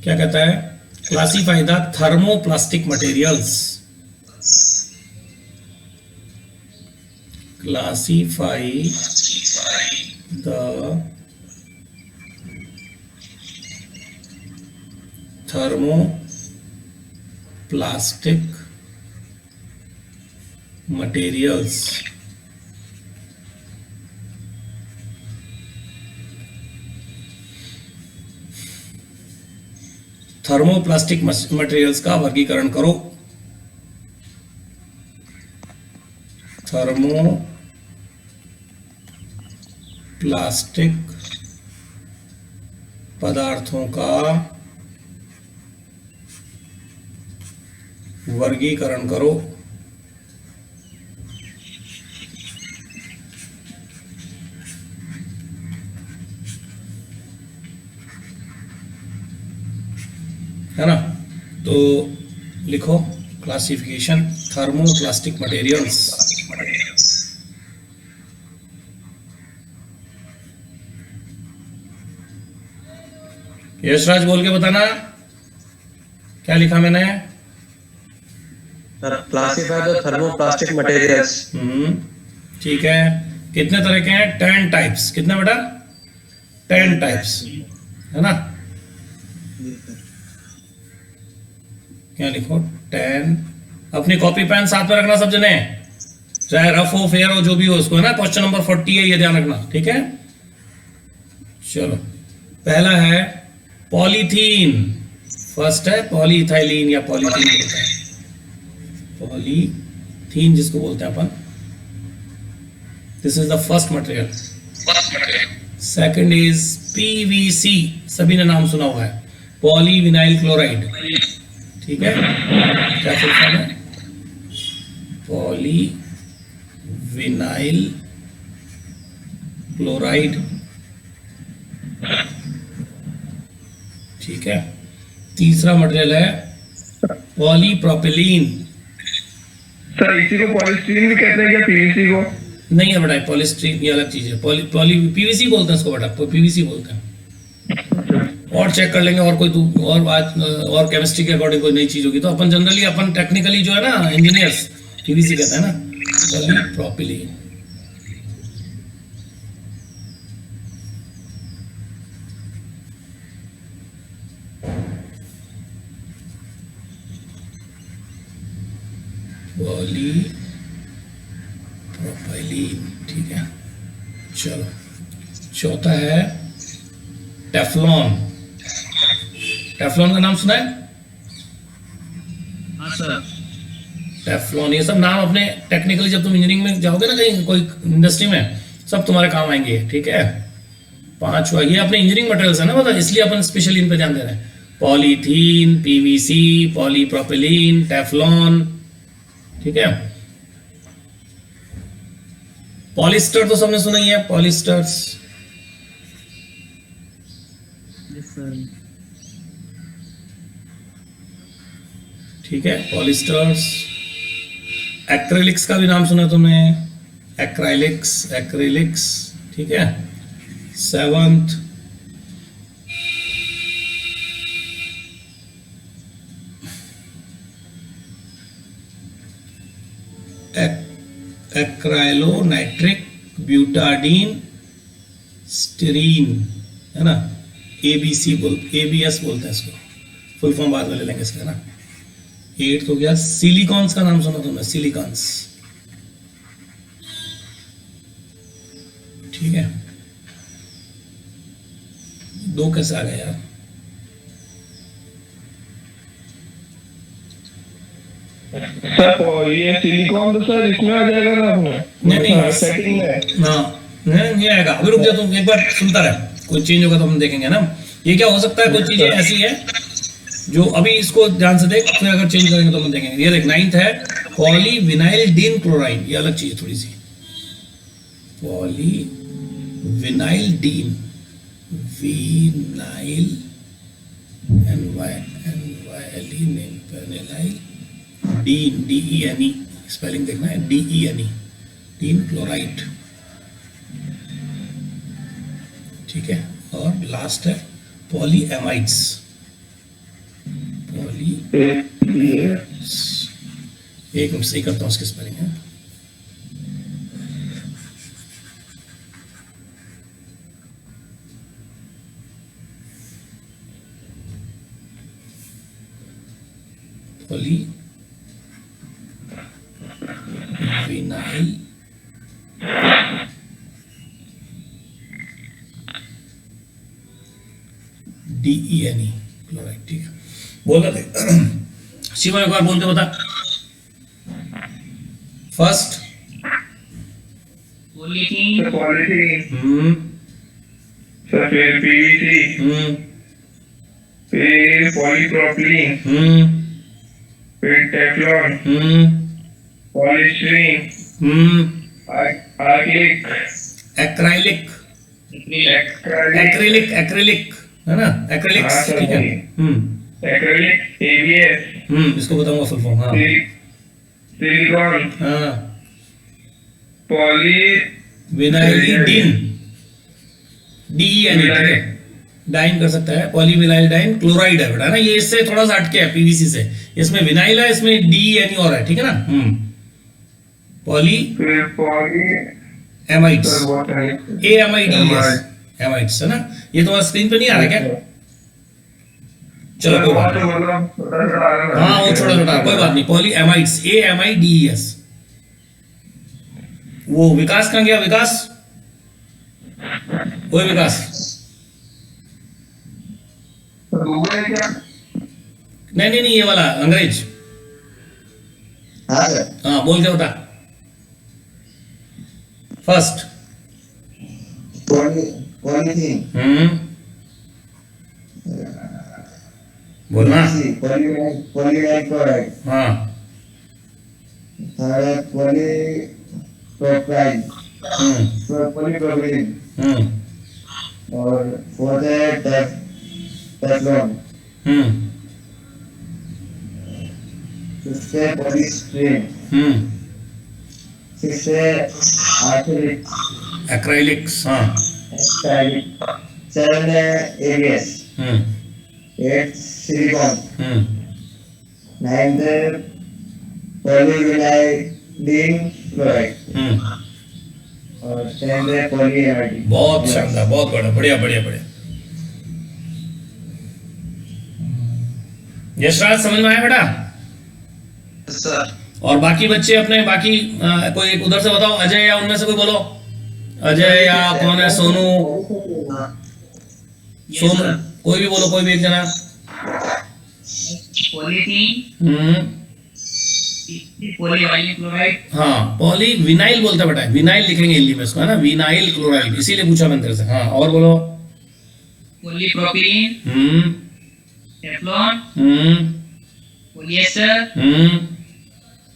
क्या कहता है? Classify the thermoplastic materials, classify the thermoplastic materials. Thermoplastic materials का वर्गीकरण करो। थर्मोप्लास्टिक पदार्थों का वर्गीकरण करो। है ना? तो लिखो क्लासिफिकेशन थर्मोप्लास्टिक मटेरियल्स। यशराज बोल के बताना क्या लिखा मैंने। Classify the thermoplastic materials. ठीक है। कितने तरह के हैं? 10 टाइप्स। कितने बेटा? 10 टाइप्स, है ना? क्या लिखो? 10। अपनी कॉपी पेन साथ में रखना सब जने, चाहे रफ हो फेयर हो जो भी हो उसको, है ना? क्वेश्चन नंबर 40 है, ये ध्यान रखना, ठीक है? चलो, पहला है पॉलीथीन। फर्स्ट है पॉलीइथाइलिन या पॉलीथीन बोलते हैं, पॉलीथीन जिसको बोलते हैं अपन। This is the first material. Second is PVC, सभी ने नाम सुना हुआ है, पॉलीविनाइल क्लोराइड। ठीक है, क्या फुल फॉर्म है? Polyvinyl chloride. ठीक है। तीसरा मटेरियल है पॉलीप्रोपिलीन। सर इसी को पॉलीस्टीरीन भी कहते हैं क्या, पीवीसी को? नहीं है बेटा, पॉलीस्टीरीन ये अलग चीज है। पीवीसी बोलते हैं इसको बेटा, पीवीसी बोलते हैं। और चेक कर लेंगे, और कोई तू और बात और केमिस्ट्री के अकॉर्डिंग कोई नई चीज होगी तो अपन जनरली अपन टेक्निकली जो है ना इंजीनियर्स पीवीसी कहते हैं ना, पॉलीप्रोपिलीन। पॉलीप्रोपाइलीन। ठीक है, चलो चौथा है टेफ्लॉन। टेफ्लॉन का नाम सुना है? हाँ सर। टेफ्लॉन, ये सब नाम अपने टेक्निकली जब तुम इंजीनियरिंग में जाओगे ना कहीं कोई इंडस्ट्री में, सब तुम्हारे काम आएंगे। ठीक है। पांचवा, ये अपने इंजीनियरिंग मटेरियल्स है ना, मतलब इसलिए अपन स्पेशली इन पे ध्यान दे रहे हैं। Polythene, PVC, polypropylene, Teflon. ठीक है। पॉलिस्टर तो सबने सुना ही है, पॉलिस्टर्स। ठीक है, पॉलिस्टर्स। एक्रेलिक्स का भी नाम सुना तुमने, एक्राइलिक्स, एक्रेलिक्स। ठीक है। सेवंथ एक्राइलोनाइट्रिक ब्यूटाडीन स्टीरीन, है ना? एबीएस बोलते हैं इसको, फुल फॉर्म बाद में ले लेंगे इसका, ना? 8 हो गया सिलिकॉन्स का नाम सुना तुमने, सिलिकॉन्स। ठीक है। 2 कैसे आ गए यार? सर ये सिलिकॉन तो सर इसमें आ जाएगा ना अपने? नहीं सेटिंग में। हाँ, नहीं आएगा। अभी रुक जा, तुम एक बार सुनता रहे, कोई चेंज होगा तो हम देखेंगे ना। ये क्या हो सकता है, कुछ चीजें ऐसी है जो अभी इसको ध्यान से देख, फिर अगर चेंज करेंगे तो हम देखेंगे। ये देख, 9th है पॉलीविनाइल डीन क्लोराइड, ये अलग चीज है थोड़ी सी। Polyvinyl dene, vinyl dene, DENE spelling देखना है, DENE, डीन क्लोराइड। ठीक है। और लास्ट है पॉलीएमाइड्स। एक मिनट सही करता हूँ उसकी स्पेलिंग है। पॉली विनाइल DENE क्लोराइड, ठीक है। बोल रहे थे शिवा, एक बार बोल के बता। फर्स्ट सर पॉलीथीन, हम्म सर फिर पीवीसी, हम्म फिर पॉलीप्रोपिलीन, हम्म फिर टेफ्लॉन, पॉलीस्टीरीन, हम्म आर्क्लिक, एक्राइलिक, एक्राइलिक, एक्रिलिक है ना, एक्रिलिक्स, हाँ, सर, ठीक है। एक्रिलिक, एबीएस, इसको बताऊंगा फुल फॉर्म। हाँ सिलिकॉन, हाँ, पॉली विनाइलिडीन, DENE, ठीक है। डाइन कर सकता है, पॉलीविनाइल डाइन क्लोराइड है बेटा, है ना। ये इससे थोड़ा सा हटके है पीवीसी से, इसमें विनाइल है, इसमें DENE और है, ठीक है ना। पॉली फिर पॉली एमाइड्स, सर बहुत है AMIDES, एमाइड्स है ना। ये तुम्हारा स्क्रीन पे नहीं आ रहा क्या? चलो कोई बात नहीं, हाँ वो छोटा छोटा कोई बात नहीं। Poly amides, AMIDES। वो विकास कहाँ गया? विकास, कोई विकास? नहीं नहीं नहीं, ये वाला अंग्रेज। हाँ सर। हाँ बोल के बता। फर्स्ट पॉलीथीन, बोलना। पॉलीविनाइल क्लोराइड, हाँ थर्ड है पॉलीप्रोपाइल, पॉलीप्रोपिलीन, और फोर्थ है टेफ्लॉन, फिफ्थ है पॉलीस्टीरीन, सिक्स्थ है एक्राइलिक्स, हाँ एक्राइलिक, सेवन है एबीएस, एट सिलिकॉन, नाइन्थ है पॉलीविनाइल क्लोराइड, और टेंथ है पॉलीएमाइड। बहुत शानदार, बहुत बढ़िया, बढ़िया बढ़िया बढ़िया। यशराज समझ में आया बेटा? सर। और बाकी बच्चे अपने बाकी कोई एक उधर से बताओ, अजय या उनमें से कोई बोलो। अजय या कौन है? सोनू, सोनू कोई भी बोलो, कोई भी एक जना। पॉलीथीन, पॉलीविनाइल क्लोराइड, हाँ पॉली विनाइल बोलता है बेटा, विनाइल लिखेंगे हिंदी में इसको, है ना, विनाइल क्लोराइड, इसीलिए पूछा मैंने तेरे से। हाँ और बोलो। Polypropylene, Teflon, polyester,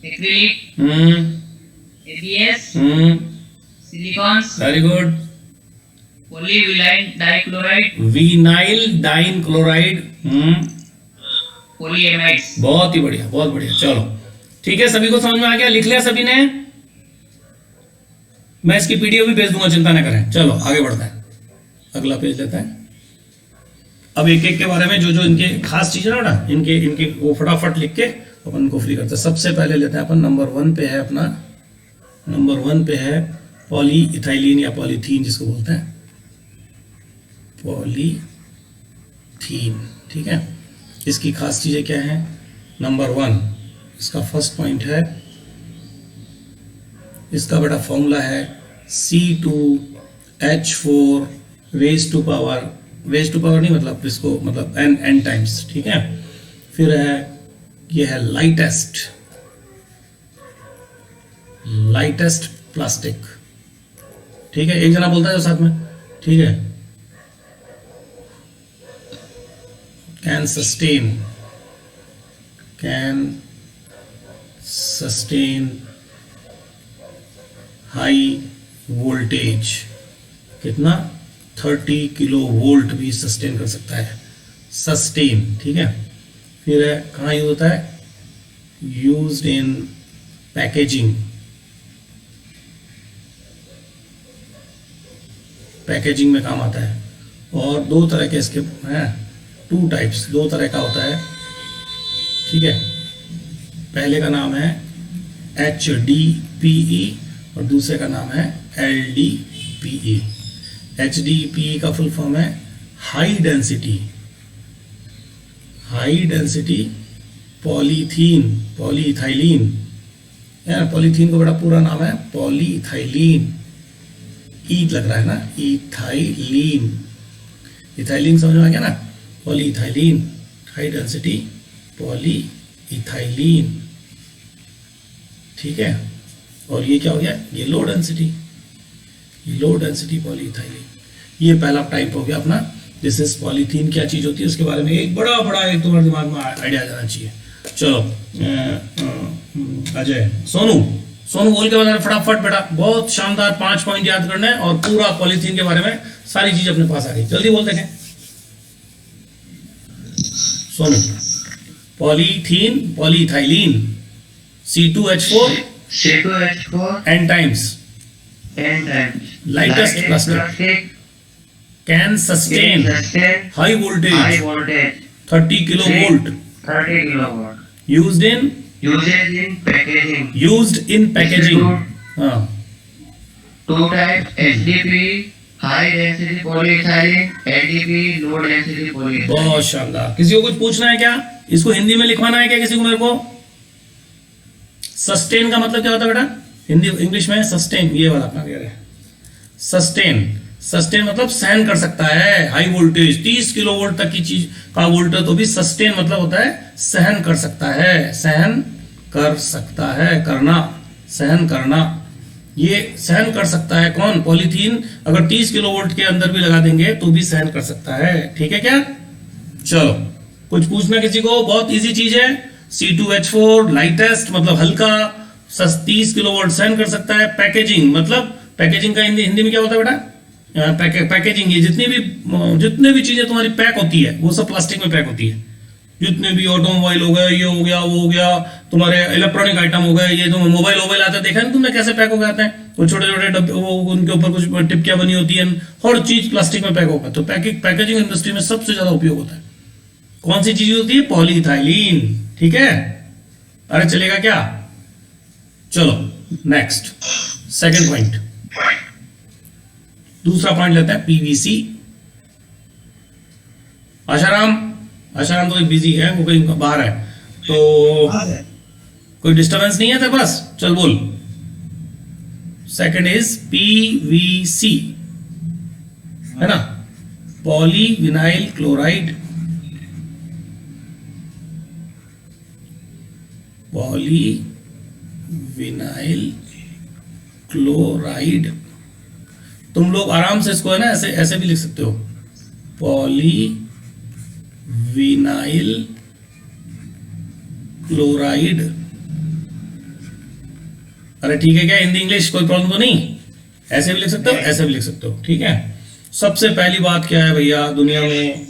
acrylic, ABS, silicone, very good. Polyvinyl dichloride, vinyl dine chloride, polyamides. बहुत ही बढ़िया, बहुत बढ़िया। चलो ठीक है, सभी को समझ में आ गया? लिख लिया सभी ने? मैं इसकी पीडीएफ भी भेज दूंगा, चिंता न करें। चलो आगे बढ़ते हैं, अगला पेज लेते हैं। अब एक एक के बारे में जो जो इनके खास चीजें ना, इनके इनके वो फटाफट लिख के अपन इनको फ्री करते हैं। सबसे पहले लेते हैं अपन नंबर 1 पे है अपना, नंबर 1 पे है पॉली इथाइलिन या पॉलीथीन जिसको बोलते हैं, पॉलीथीन, ठीक है। इसकी खास चीजें क्या है? नंबर 1, इसका फर्स्ट पॉइंट है, इसका बेटा फॉर्मूला है C2H4 रेज टू पावर नहीं, मतलब इसको मतलब n टाइम्स, ठीक है। फिर है ये है लाइटेस्ट प्लास्टिक, ठीक है। एक जना बोलता है जो साथ में, ठीक है। कैन सस्टेन हाई वोल्टेज, कितना? 30 किलो वोल्ट भी सस्टेन कर सकता है, सस्टेन, ठीक है। फिर है कहाँ यूज होता है? यूज्ड इन पैकेजिंग में काम आता है। और दो तरह के इसके हैं, 2 टाइप्स, 2 तरह का होता है। ठीक है, पहले का नाम है HDPE और दूसरे का नाम है LDPE। HDPE का फुल फॉर्म है हाई डेंसिटी पॉलीथीन पॉलीइथाइलिन। यार पॉलीथीन का बड़ा पूरा नाम है पॉलीइथाइलिन, ई लग रहा है ना, इथाइलिन, इथाइलिन समझ में आ गया ना, पॉलीइथाइलिन, हाई डेंसिटी पॉलीइथाइलिन, ठीक है। और ये क्या हो गया, ये लो डेंसिटी पॉलीइथाइलिन। ये पहला टाइप हो गया अपना। This is polythene. क्या चीज होती है उसके बारे में एक बड़ा एक तुम्हारे दिमाग में आइडिया जाना चाहिए। चलो अजय, सोनू बोल के बता फटाफट बेटा, बहुत शानदार 5 पॉइंट याद करना है और पूरा पॉलीथीन के बारे में सारी चीज अपने पास आ गई। जल्दी बोल देखें Sonu. Polythene polyethylene C2H4 n times lightest plastic can sustain high voltage 30 kilovolt used in packaging हाँ, 2 types HDP high density polyethylene, LDP low density polyethylene। बहुत शानदार। किसी को कुछ पूछना है क्या, इसको हिंदी में लिखवाना है क्या किसी को? मेरे को सस्टेन का मतलब क्या होता है बेटा हिंदी इंग्लिश में? सस्टेन, ये वाला अपना कह रहे हैं सस्टेन मतलब सहन कर सकता है। हाई वोल्टेज 30 किलो वोल्ट तक की चीज का वोल्टेज तो भी सस्टेन मतलब होता है सहन कर सकता है, सहन करना। ये सहन कर सकता है कौन? पॉलीथीन। अगर 30 किलो वोल्ट के अंदर भी लगा देंगे तो भी सहन कर सकता है, ठीक है क्या? चलो कुछ पूछना किसी को? बहुत इजी चीज है। C2H4 लाइटेस्ट मतलब हल्का, 30 किलो वोल्ट सहन कर सकता है। पैकेजिंग मतलब, पैकेजिंग का हिंदी में क्या होता है बेटा? पैकेजिंग, ये जितने भी चीजें तुम्हारी पैक होती है वो सब प्लास्टिक में पैक होती है। जितने भी ऑटोमोबाइल हो गए, ये हो गया, वो हो गया, तुम्हारे इलेक्ट्रॉनिक आइटम हो गए, ये तुम मोबाइल आते देखा ना तुमने कैसे पैक हो गए आते हैं? वो छोटे छोटे डब्बे, वो उनके ऊपर कुछ टिपकियां बनी होती है, हर चीज प्लास्टिक में पैक होगा। तो पैकेजिंग इंडस्ट्री में सबसे ज्यादा उपयोग होता है कौन सी चीज होती है? पॉलीइथाइलिन, ठीक है। अरे चलेगा क्या? चलो नेक्स्ट, सेकंड पॉइंट, दूसरा पॉइंट लेते हैं PVC। आशाराम तो बिजी है, वो कहीं बाहर है, तो कोई डिस्टरबेंस नहीं है तेरे पास? चल बोल। सेकंड इज PVC, है ना, पॉलीविनाइल क्लोराइड। पॉलीविनाइल क्लोराइड, तुम लोग आराम से इसको है ना ऐसे भी लिख सकते हो, पॉलीविनाइल क्लोराइड। अरे ठीक है क्या, हिंदी इंग्लिश कोई प्रॉब्लम तो नहीं? ऐसे भी लिख सकते हो, ऐसे भी लिख सकते हो, ठीक है। सबसे पहली बात क्या है भैया दुनिया में?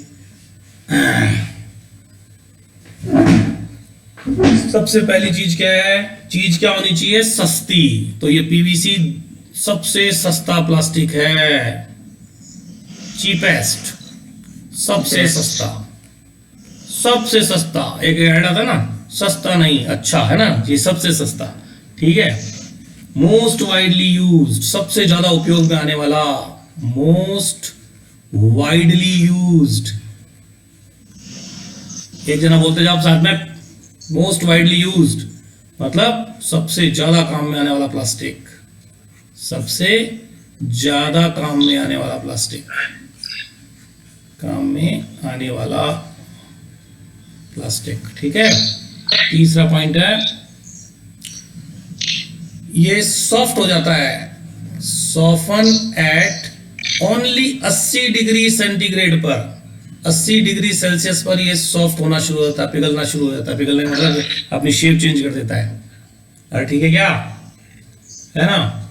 सबसे पहली चीज क्या है? चीज क्या होनी चाहिए? सस्ती। तो ये PVC सबसे सस्ता प्लास्टिक है, चीपेस्ट, सबसे सस्ता। एक ऐड आता ना, सस्ता नहीं अच्छा, है ना, ये सबसे सस्ता, ठीक है। मोस्ट वाइडली यूज्ड, सबसे ज्यादा उपयोग में आने वाला, मोस्ट वाइडली यूज्ड। एक जना बोलते जाओ साथ में, मोस्ट वाइडली यूज्ड मतलब सबसे ज्यादा काम में आने वाला प्लास्टिक, सबसे ज्यादा काम में आने वाला प्लास्टिक, काम में आने वाला प्लास्टिक, ठीक है। तीसरा पॉइंट है, ये सॉफ्ट हो जाता है, soften at only 80 degree centigrade पर, 80 डिग्री सेल्सियस पर ये सॉफ्ट होना शुरू हो जाता है, पिघलना शुरू हो जाता है। पिघलने मतलब अपनी शेप चेंज कर देता है। अरे ठीक है क्या, है ना।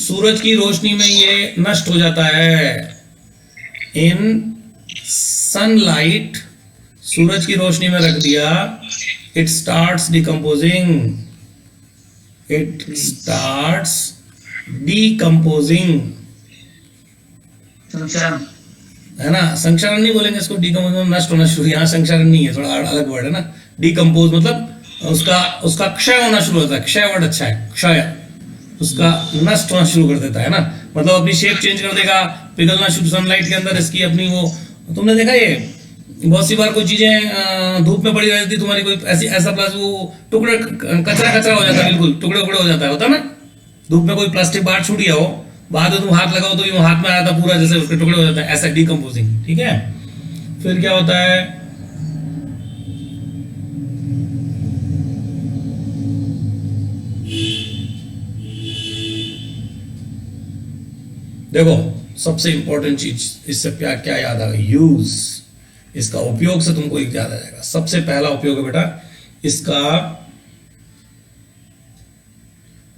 सूरज की रोशनी में ये नष्ट हो जाता है, इन सनलाइट, सूरज की रोशनी में रख दिया, it starts decomposing, it starts decomposing. है ना, संक्षारण नहीं बोलेंगे इसको, डीकम्पोज नष्ट होना शुरू, यहाँ संक्षारण नहीं है, थोड़ा अलग वर्ड है ना। डीकम्पोज मतलब उसका क्षय होना शुरू होता है, क्षय वर्ड अच्छा है, क्षय, उसका नष्ट होना शुरू कर देता है ना, मतलब अपनी शेप चेंज कर देगा, पिघलना शुरू सनलाइट के अंदर इसकी अपनी वो, तुमने देखा ये बहुत सी बार कोई चीजें धूप में पड़ी रहती तुम्हारी, कोई ऐसा प्लास्टिक वो टुकड़े कचरा हो जाता है, बिल्कुल टुकड़े हो जाता है, होता ना, धूप में कोई प्लास्टिक बाहर छूट गया हो, बाद में तुम हाथ लगाओ तो यूं हाथ में आया था पूरा, जैसे उसके टुकड़े हो जाते हैं, ऐसा डीकम्पोजिंग, ठीक है। फिर क्या होता है, देखो सबसे इंपॉर्टेंट चीज इससे क्या याद आ गई, यूज, इसका उपयोग से तुमको एक याद आ जाएगा। सबसे पहला उपयोग है बेटा इसका,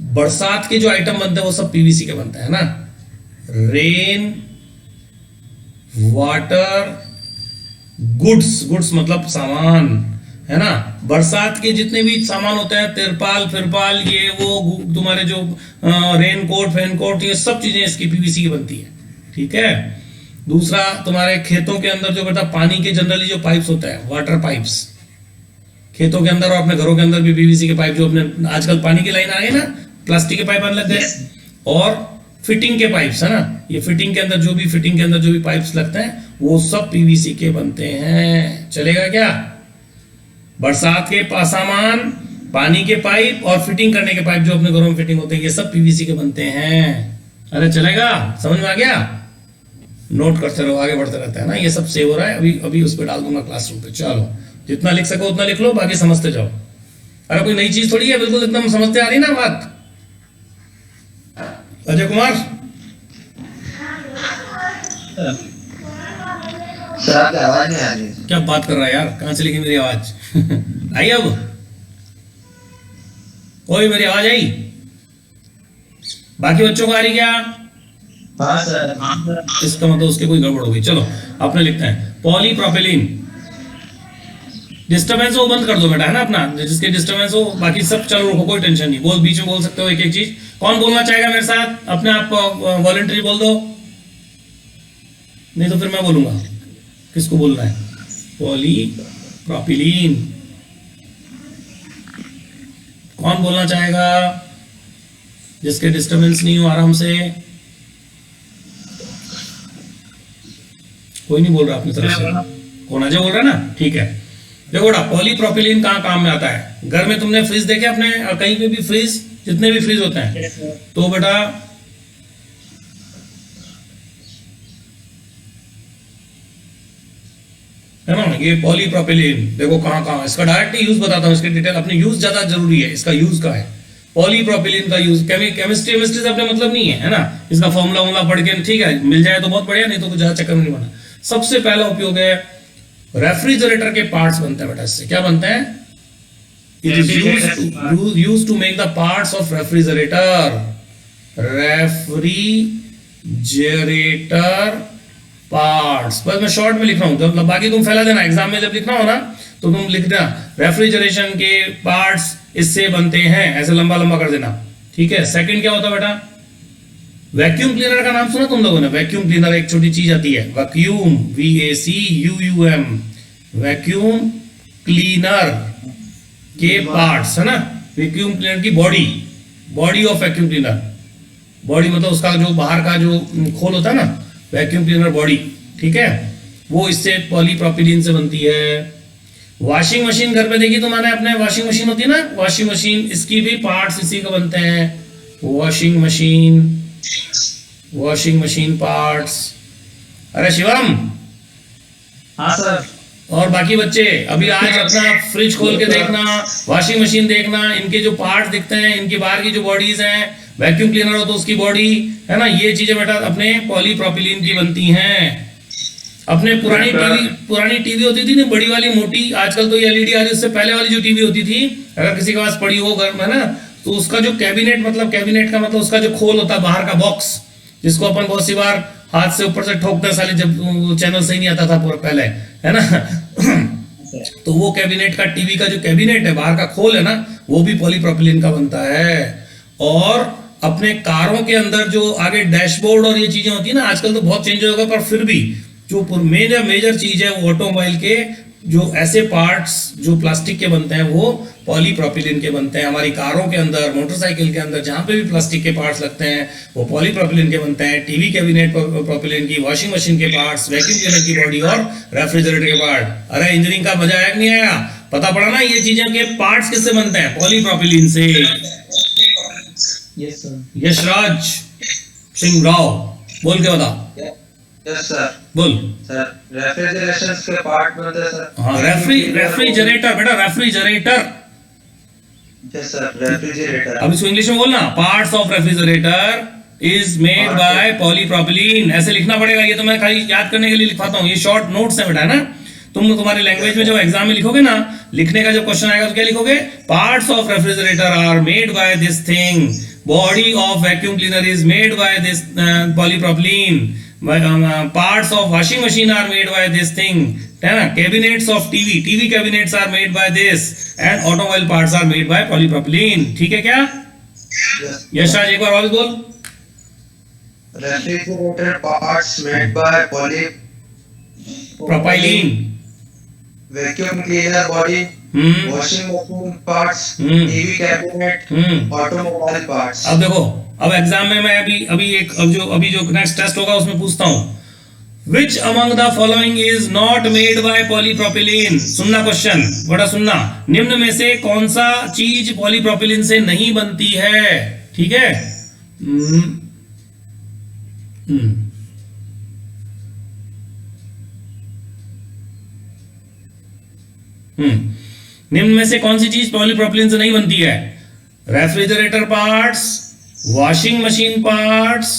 बरसात के जो आइटम बनते हैं वो सब पीवीसी के बनते हैं ना, रेन वाटर गुड्स मतलब सामान, है ना, बरसात के जितने भी सामान होते हैं, तिरपाल फिरपाल ये वो तुम्हारे जो रेन कोट फैन कोट, ये सब चीजें इसकी पीवीसी की बनती है, ठीक है। दूसरा तुम्हारे खेतों के अंदर जो बेटा पानी के जनरली जो पाइप्स होते हैं, वाटर पाइप्स, खेतों के अंदर और अपने घरों के अंदर भी पीवीसी के पाइप, जो अपने आजकल पानी की लाइन आ गई ना, प्लास्टिक के पाइप आने लग गए, और फिटिंग के पाइप्स, है ना, ये फिटिंग के अंदर जो भी पाइप्स लगते हैं वो सब पीवीसी के बनते हैं। चलेगा क्या, बरसात के सामान, पानी के पाइप और फिटिंग करने के पाइप जो अपने घरों में फिटिंग होते हैं, ये सब पीवीसी के बनते हैं। अरे चलेगा, समझ में आ गया, नोट करते रहो, आगे बढ़ते रहता है ना, ये सब सेव हो रहा है, अभी उस पर डाल दूंगा क्लासरूम पे। चलो जितना लिख सको उतना लिख लो, बाकी समझते जाओ। अरे कोई नई चीज थोड़ी है, बिल्कुल एकदम समझते आ रही ना बात। अजय कुमार सर आपकी आवाज नहीं आ रही। क्या बात कर रहा है यार, कहां चली गई मेरी आवाज? आई अब कोई मेरी आवाज आई? बाकी बच्चों को आ रही क्या? हाँ सर। इसका मतलब उसके कोई गड़बड़ हो गई। चलो अपने लिखते हैं पॉलीप्रोपिलीन। डिस्टर्बेंस हो बंद कर दो बेटा, है ना, अपना जिसके डिस्टर्बेंस हो, बाकी सब चलो रुको, कोई टेंशन नहीं, बोल बीच में बोल सकते हो एक एक चीज। कौन बोलना चाहेगा मेरे साथ? अपने आप वॉलंटरी बोल दो, नहीं तो फिर मैं बोलूंगा किसको बोलना है। पॉलीप्रोपिलीन कौन बोलना चाहेगा जिसके डिस्टर्बेंस नहीं हो, आराम से। कोई नहीं बोल रहा अपनी तरफ से, कौन अजय बोल रहा है ना, ठीक है। देखो बेटा पॉलीप्रोपिलीन कहाँ काम में आता है? घर में तुमने फ्रिज देखे अपने, कहीं पे भी फ्रिज, जितने भी फ्रिज होते हैं, तो बेटा है ना, ये पॉलीप्रोपिलीन देखो कहाँ कहाँ, इसका डायरेक्ट यूज बताता हूँ, इसकी डिटेल, अपने यूज ज्यादा जरूरी है, इसका यूज का है। पॉलीप्रोपिलीन का यूज केमिस्ट्री से अपने मतलब नहीं है ना, इसका फॉर्मूला पढ़ के ठीक है, मिल जाए तो बहुत बढ़िया, नहीं तो कुछ ज्यादा चक्कर में नहीं बना। सबसे पहला उपयोग है रेफ्रिजरेटर के पार्ट्स बनते हैं बेटा, इससे क्या बनते हैं? It is used to make the parts of refrigerator. Refrigerator parts, बस मैं शॉर्ट में लिख रहा हूं, तो बाकी तुम फैला देना, एग्जाम में जब लिखना हो ना तो तुम लिख देना रेफ्रिजरेशन के पार्ट्स इससे बनते हैं, ऐसे लंबा लंबा कर देना, ठीक है। सेकंड क्या होता है बेटा? वैक्यूम क्लीनर का नाम सुना तुम लोगों ने? वैक्यूम क्लीनर एक छोटी चीज आती है, वैक्यूम, VACUUM, वैक्यूम क्लीनर के पार्ट्स, है ना, वैक्यूम क्लीनर की body of vacuum cleaner, body मतलब उसका जो बाहर का जो खोल होता है ना, वैक्यूम क्लीनर बॉडी, ठीक है, वो इससे पॉलीप्रोपिलीन से बनती है। वॉशिंग मशीन घर पे देखी तुम्हारे अपने, वॉशिंग मशीन होती है ना, वॉशिंग मशीन, इसकी भी पार्ट्स इसी का बनते हैं। Washing machine parts. अरे शिवम। हाँ सर। और बाकी बच्चे अभी आज अपना फ्रिज खोल के देखना, वॉशिंग मशीन देखना, इनके जो पार्ट दिखते हैं, इनकी बाहर की जो बॉडीज हैं, वैक्यूम क्लीनर हो तो उसकी बॉडी, है ना, ये चीजें बेटा अपने पॉलीप्रोपिलीन की बनती हैं। अपने पुरानी टीवी होती थी ना, बड़ी वाली मोटी, आजकल तो ये LED आ रही है, उससे पहले वाली जो टीवी होती थी, अगर किसी के पास पड़ी हो घर में ना, तो उसका जो कैबिनेट का मतलब उसका जो खोल होता है, बाहर का बॉक्स, जिसको अपन बहुत सी बार हाथ से ऊपर से ठोकते हैं साले, जब चैनल सही नहीं आता था पूरा पहले, है ना तो वो कैबिनेट का, टीवी का जो कैबिनेट है, बाहर का खोल है ना, वो भी पॉलीप्रोपिलीन का बनता है। और अपने कारों के अंदर जो आगे डैशबोर्ड और ये चीजें होती है ना, आजकल तो बहुत चेंज हो गया, पर फिर भी जो मेजर मेजर चीज है वो ऑटोमोबाइल के जो ऐसे पार्ट्स जो प्लास्टिक के बनते हैं वो पॉलीप्रोपिलीन के बनते हैं। हमारी कारों के अंदर, मोटरसाइकिल के अंदर जहां पे भी प्लास्टिक के पार्ट्स लगते हैं वो पॉलीप्रोपिलीन के बनते हैं। टीवी कैबिनेट प्रोपिलीन की, वॉशिंग मशीन के पार्ट्स, वैक्यूम क्लीनर की बॉडी और रेफ्रिजरेटर के पार्ट। अरे इंजीनियरिंग का मजा आया कि नहीं आया? पता पड़ा ना ये चीजें के पार्ट्स किससे बनते हैं? पॉलीप्रोपिलीन से। Yes sir. यशराज सिंह राव बोल के बता। Yes sir. बोल। सर रेफ्रिजरेशन के पार्ट बनते हैं सर। हाँ, रेफ्रिजरेटर बेटा, रेफ्रिजरेटर। Yes sir, refrigerator. अब इसको इंग्लिश में बोलना। Parts of refrigerator is made bye polypropylene. ऐसे लिखना पड़ेगा, ये तो मैं खाली याद करने के लिए लिखवाता हूँ, ये शॉर्ट नोट्स है बेटा, है ना। तुम तुम्हारी लैंग्वेज में जब एग्जाम में लिखोगे ना, लिखने का जब क्वेश्चन आएगा तो क्या लिखोगे? Parts of refrigerator are made by this thing, body of vacuum cleaner is made by this polypropylene, parts of washing machine are made by this thing, है ना। cabinets of TV cabinets are made by this, and automobile parts are made by polypropylene। ठीक है क्या? यशराज एक बार वापस बोल। Refrigerator parts made by propylene, vacuum cleaner body, washing machine parts, TV cabinet, automobile parts. अब देखो, अब एग्जाम में मैं अभी जो नेक्स्ट टेस्ट होगा उसमें पूछता हूं which among the following is not made by polypropylene. सुनना क्वेश्चन, बड़ा सुनना। निम्न में से कौन सा चीज पॉलीप्रोपिलीन से नहीं बनती है? ठीक है। निम्न में से कौन सी चीज पॉलीप्रोपिलीन से नहीं बनती है? Refrigerator parts, washing machine parts,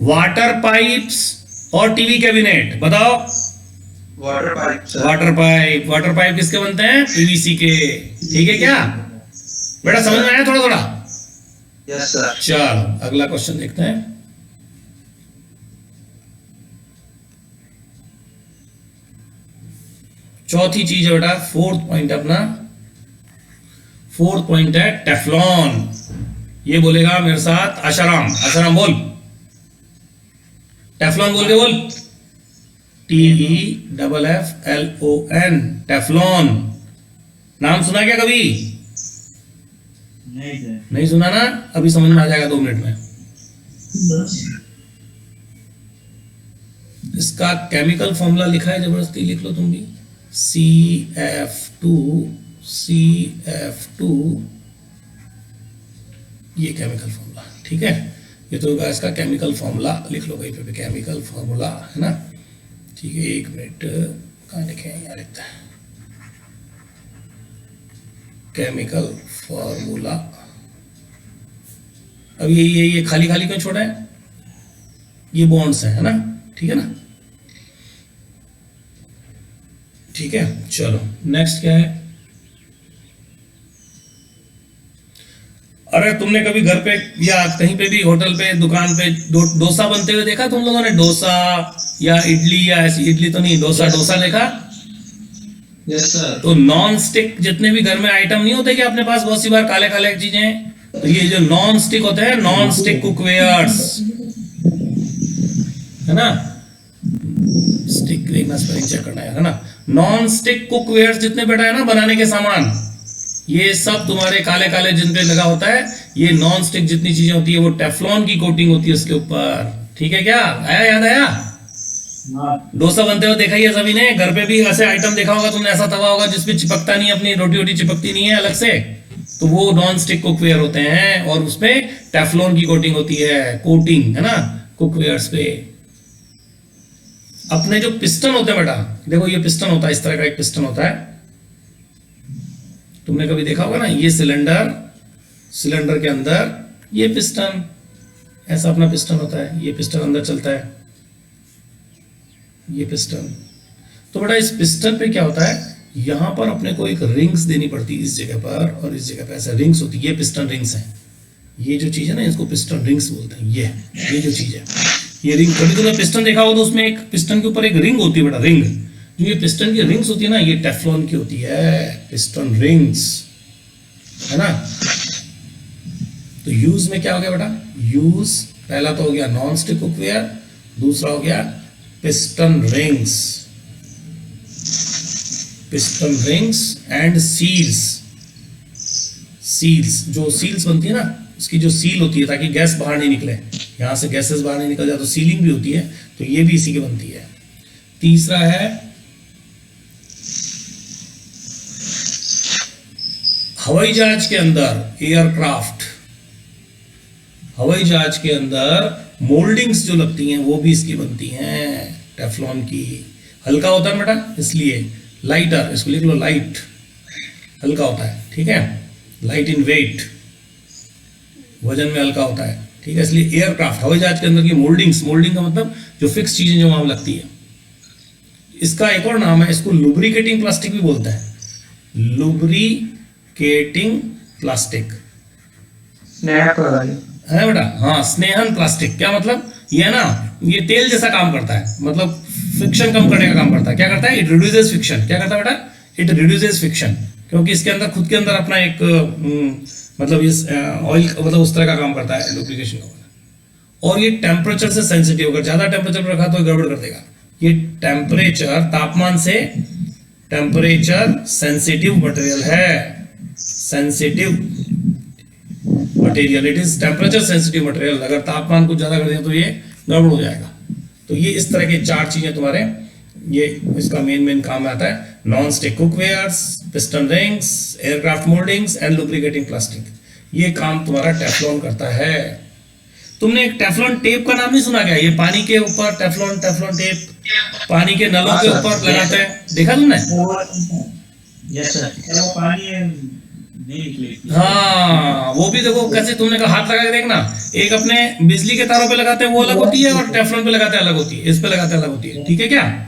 water pipes और टीवी कैबिनेट। बताओ। Water pipe sir. Water pipe किसके बनते हैं? पीवीसी के। ठीक है क्या बेटा? समझ में आया थोड़ा थोड़ा? Yes sir. चलो अगला क्वेश्चन देखते हैं। चौथी चीज है बेटा, फोर्थ पॉइंट अपना। फोर्थ पॉइंट है टेफ्लॉन। ये बोलेगा मेरे साथ आशाराम। आशाराम बोल, टेफ्लॉन बोल के बोल। TEFFLON, Teflon. नाम सुना क्या कभी? नहीं सर। नहीं सुना ना? अभी समझ में आ जाएगा 2 मिनट में। इसका केमिकल फॉर्मूला लिखा है, जबरदस्ती लिख लो तुम भी। CF2 ये केमिकल फॉर्मूला। ठीक है, ये तो होगा इसका केमिकल फॉर्मूला। लिख लो कहीं पे भी केमिकल फॉर्मूला, है ना। ठीक है, 1 मिनट, कहाँ लिखे हैं यार? इतना केमिकल फॉर्मूला। अब ये खाली खाली क्यों छोड़ा है? ये बॉन्ड्स है ना। ठीक है ना। ठीक है, चलो नेक्स्ट क्या है? अरे तुमने कभी घर पे या कहीं पे भी होटल पे, दुकान पे डोसा बनते हुए देखा तुम लोगों ने? डोसा या इडली, या ऐसी इडली तो नहीं, डोसा देखा? Yes sir. तो नॉन स्टिक जितने भी घर में आइटम नहीं होते कि अपने पास बहुत सी बार काले काले चीजें, तो ये जो नॉन स्टिक होते हैं, नॉन स्टिक कुकवेयर्स, है ना। स्टिक देखना, स्पेलिंग चेक करना है ना। नॉन स्टिक कुकवेयर्स जितने बेटा है ना, बनाने के सामान, ये सब तुम्हारे काले काले जिन पे लगा होता है, ये नॉन स्टिक जितनी चीजें होती है वो टेफ्लॉन की कोटिंग होती है उसके ऊपर। ठीक है क्या? आया, याद आया? डोसा बनते हुए देखा ही है सभी ने। घर पे भी ऐसे आइटम देखा होगा तुमने, ऐसा तवा होगा जिसपे चिपकता नहीं, अपनी रोटी वोटी चिपकती नहीं है अलग से, तो वो नॉन स्टिक कुकवेयर होते हैं और उसपे टेफ्लॉन की कोटिंग होती है, कोटिंग, है ना, कुकवेयर्स पे। अपने जो पिस्टन होते हैं बेटा, देखो ये पिस्टन होता है, इस तरह का एक पिस्टन होता है, तुमने कभी देखा होगा ना। ये सिलेंडर के अंदर ये पिस्टन, ऐसा अपना पिस्टन होता है, ये पिस्टन अंदर चलता है, ये पिस्टन। तो बेटा इस पिस्टन पे क्या होता है, यहां पर अपने को एक रिंग्स देनी पड़ती है, इस जगह पर और इस जगह पर ऐसा रिंग्स होती है। ये पिस्टन रिंग्स हैं, ये जो चीज है ना इसको पिस्टन रिंग्स बोलते हैं। ये जो चीज है, ये रिंग। कभी तुमने पिस्टन देखा हो तो उसमें एक पिस्टन के ऊपर एक रिंग होती है बेटा, रिंग। जो ये पिस्टन की रिंग्स होती है ना, ये टेफ्लॉन की होती है, पिस्टन रिंग्स, है ना। तो यूज में क्या हो गया बेटा? यूज पहला तो हो गया नॉन स्टिक कुकवेयर, दूसरा हो गया पिस्टन रिंग्स एंड सील्स। जो सील्स बनती है ना, इसकी जो सील होती है ताकि गैस बाहर नहीं निकले, यहां से गैसेस बाहर नहीं निकल जाए, तो सीलिंग भी होती है, तो ये भी इसी की बनती है। तीसरा है हवाई जहाज के अंदर एयरक्राफ्ट, हवाई जहाज के अंदर मोल्डिंग्स जो लगती हैं वो भी इसकी बनती हैं, टेफ्लॉन की। हल्का होता है बेटा, इसलिए लाइटर, इसको लिख लो लाइट, हल्का होता है, ठीक है, लाइट इन वेट, वजन में हल्का होता है, ठीक है, इसलिए एयरक्राफ्ट, हवाई जहाज के अंदर की मोल्डिंग का मतलब जो फिक्स चीजें जो वहां लगती है। इसका एक और नाम है, इसको लुब्रिकेटिंग प्लास्टिक भी बोलते हैं, लुब्रिकेटिंग प्लास्टिक है बेटा, हाँ, स्नेहन प्लास्टिक। क्या मतलब, ये ना, ये तेल जैसा काम करता है, मतलब फ्रिक्शन कम करने का काम करता है। क्या करता है? It reduces friction. क्या करता है बेटा? इट रिड्यूसेस फ्रिक्शन, क्योंकि इसके अंदर खुद के अंदर अपना एक मतलब इस ऑयल मतलब उस तरह का काम करता है लुब्रिकेशन का। और ये टेम्परेचर से सेंसिटिव, अगर ज्यादा टेम्परेचर पर रखा तो गड़बड़ कर देगा। ये टेम्परेचर, तापमान से टेम्परेचर सेंसिटिव मटेरियल है, sensitive material, it is temperature sensitive material. अगर तापमान को ज्यादा कर दिया तो ये गड़बड़ हो जाएगा। तो ये इस तरह के 4 चीजें तुम्हारे, ये इसका मेन काम आता है। Non stick cookwares, piston rings, aircraft mouldings and lubricating plastic, ये काम तुम्हारा टेफ्लॉन करता है। तुमने एक टेफ्लॉन टेप का नाम नहीं सुना क्या? ये पानी के ऊपर टेफ्लॉन टेप पानी के नलों के ऊपर लगाते हैं, देखा तुमने? Yes sir. हाँ, वो भी देखो कैसे, तुमने कहा हाथ लगा के देखना, एक अपने बिजली के तारों पे लगाते हैं वो अलग होती है, और टेफ्लॉन पे लगाते हैं अलग होती है, इस पे लगाते हैं अलग होती है, ठीक है क्या?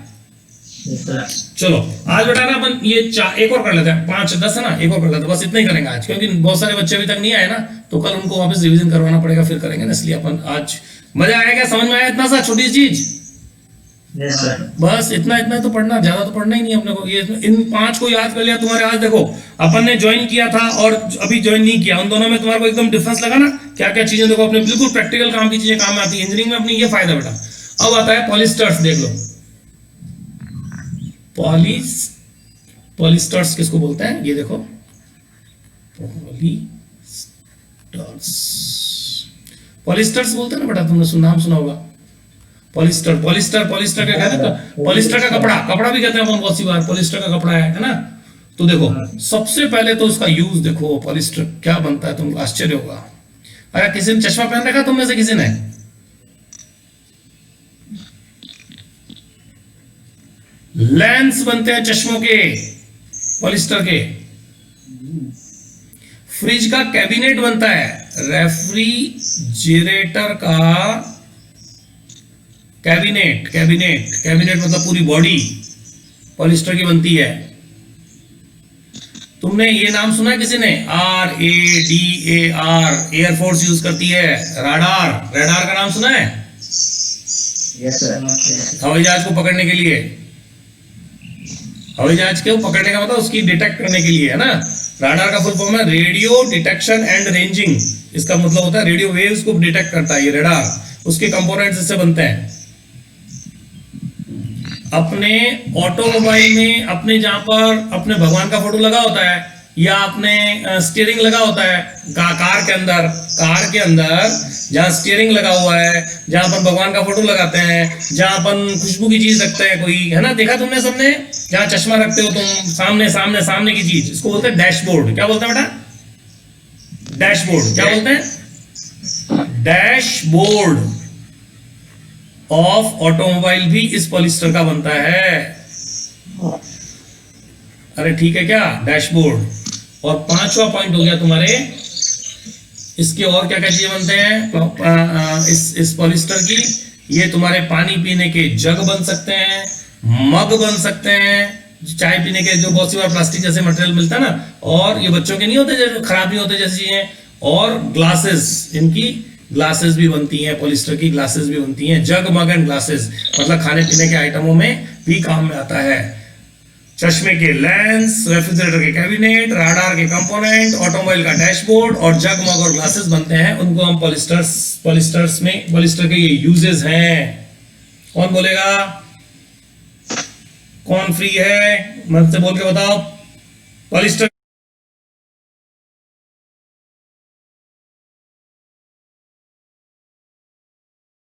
चलो आज बेटा ना अपन ये एक और कर लेते हैं, 5 10 है ना, एक और कर लेते हैं, बस इतना ही करेंगे आज, क्योंकि बहुत सारे बच्चे अभी तक नहीं आए ना, तो कल उनको वापस रिवीजन करवाना पड़ेगा, फिर करेंगे ना, इसलिए अपन आज। मजा आया क्या? समझ में आया इतना सा छोटी चीज? Yes sir. बस इतना तो पढ़ना, ज्यादा तो पढ़ना ही नहीं अपने को। ये इन 5 को याद कर लिया तुम्हारे। आज देखो अपन ने ज्वाइन किया था और अभी ज्वाइन नहीं किया, उन दोनों में तुम्हारे को एकदम डिफरेंस लगा ना। क्या क्या चीजें देखो, अपने बिल्कुल प्रैक्टिकल काम की चीजें काम में आती है इंजीनियरिंग में, अपनी ये फायदा बेटा। अब आता है पॉलिस्टर्स, देख लो पॉलिस्टर्स किसको बोलते हैं, ये देखो पॉलिस्टर्स बोलते हैं ना बेटा, तुमने नाम सुना होगा पॉलिस्टर क्या कहते हैं? पॉलिस्टर का कपड़ा भी कहते हैं अपन बहुत सी बार, पॉलिस्टर का कपड़ा है ना। तो देखो सबसे पहले तो उसका यूज देखो, पॉलिस्टर क्या बनता है, तुमको आश्चर्य होगा। अगर किसी ने चश्मा पहन रखा तुम में से किसी ने, लेंस बनते हैं चश्मों के पॉलिस्टर के। फ्रिज का कैबिनेट बनता है, रेफ्रिजरेटर का कैबिनेट मतलब पूरी बॉडी पॉलिस्टर की बनती है। तुमने ये नाम सुना है किसी ने? RADAR, एयरफोर्स यूज करती है राडार का नाम सुना है? Yes sir. हवाई जहाज को पकड़ने के लिए, हवाई जहाज को पकड़ने का मतलब उसकी डिटेक्ट करने के लिए है ना। राडार का फुल फॉर्म है रेडियो डिटेक्शन एंड रेंजिंग। इसका मतलब होता है रेडियो वेव्स को डिटेक्ट करता है ये रडार, उसके कंपोनेंट्स इससे बनते हैं। अपने ऑटोमोबाइल में अपने जहां पर अपने भगवान का फोटो लगा होता है, या अपने स्टीयरिंग लगा होता है कार के अंदर जहां स्टीयरिंग लगा हुआ है, जहां अपन भगवान का फोटो लगाते हैं, जहां अपन खुशबू की चीज रखते हैं कोई, है ना, देखा तुमने सबने? जहां चश्मा रखते हो तुम, सामने की चीज, इसको बोलते हैं डैशबोर्ड। क्या बोलते हैं बेटा? डैशबोर्ड। क्या बोलते हैं? डैशबोर्ड ऑफ ऑटोमोबाइल भी इस पॉलिस्टर का बनता है। अरे ठीक है क्या? डैशबोर्ड। और 5वां पॉइंट हो गया तुम्हारे, इसके और क्या क्या चीजें बनते हैं इस पॉलिस्टर की? ये तुम्हारे पानी पीने के जग बन सकते हैं, मग बन सकते हैं, चाय पीने के जो बहुत सी बार प्लास्टिक जैसे मटेरियल मिलता है ना, और ये बच्चों के नहीं होते जैसे खराब नहीं होते जैसी चीजें, और ग्लासेस, इनकी ग्लासेस भी बनती हैं, पॉलिस्टर की ग्लासेस भी बनती हैं। जग मग एंड ग्लासेस मतलब खाने पीने के आइटमों में भी काम में आता है। चश्मे के लेंस, रेफ्रिजरेटर के कैबिनेट, राडार के कंपोनेंट, ऑटोमोबाइल का डैशबोर्ड और जग मग और ग्लासेस बनते हैं, उनको हम पॉलिस्टर के ये यूजेस हैं। कौन बोलेगा? कौन फ्री है? मत से बोल के बताओ। पॉलिस्टर